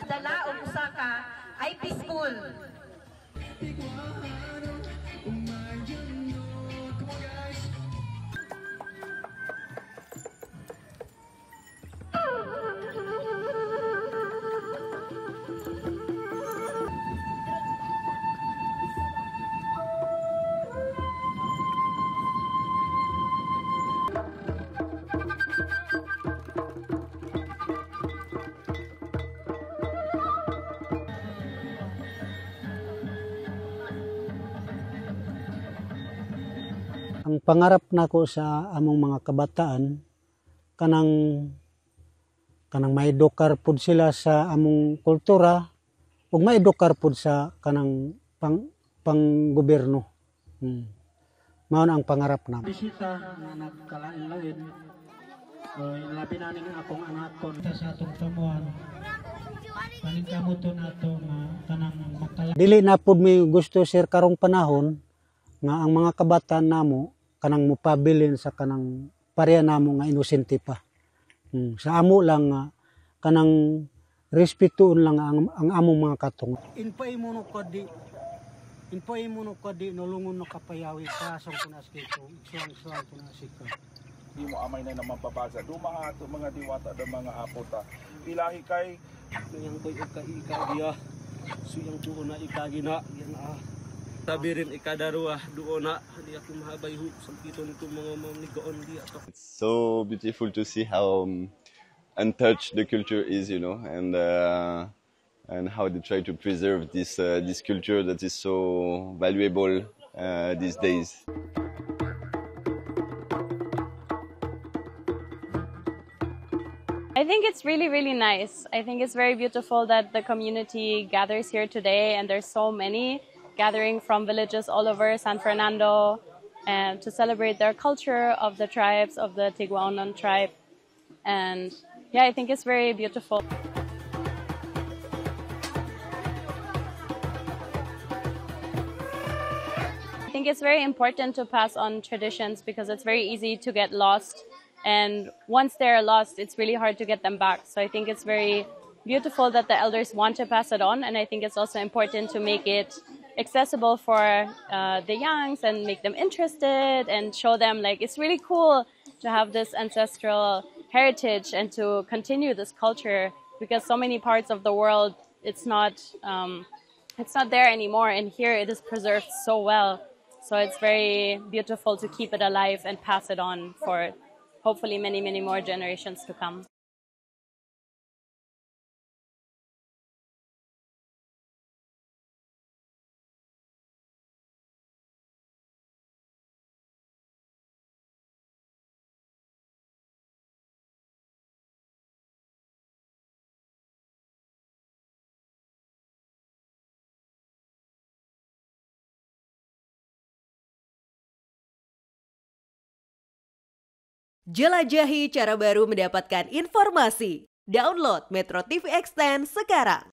magdala o usa ka IP school. Ang pangarap nako sa among mga kabataan kanang maedukar pud sila sa among kultura ug maedukar pud sa kanang panggobyerno. Mao na ang pangarap na. Bisita nga nagkalain-lain. Labi na ning akong anakon sa atong tamuan. Paningkamuton ato nga kanang makala. Dili na pud mi gusto sir karong panahon nga ang mga kabataan namo kanang mupabilin sa kanang pareha namo nga inosente pa. Sa amo lang nga kanang respetuon lang ang among mga katong. Inpay mo no kadi nulungon no kapayawi kasong kunaskito suang ko na sika. Di mo amay na naman babasa do mga diwata do mga apota pilahi kay yang koy ika suyang tuon na ikagina yan sabi rin ikadarua doon na di ako mahabayho sampiton ko mga manigaon di ato. It's so beautiful to see how untouched the culture is, and how they try to preserve this culture that is so valuable these days. I think it's really, really nice. I think it's very beautiful that the community gathers here today, and there's so many gathering from villages all over San Fernando and to celebrate their culture of the tribes, of the Tiguaonon tribe. And yeah, I think it's very beautiful. I think it's very important to pass on traditions because it's very easy to get lost. And once they're lost, it's really hard to get them back. So I think it's very beautiful that the elders want to pass it on. And I think it's also important to make it accessible for the youngs and make them interested and show them like it's really cool to have this ancestral heritage and to continue this culture, because so many parts of the world it's not there anymore, and here it is preserved so well. So it's very beautiful to keep it alive and pass it on for hopefully many, many more generations to come. Jelajahi cara baru mendapatkan informasi. Download Metro TV Extend sekarang.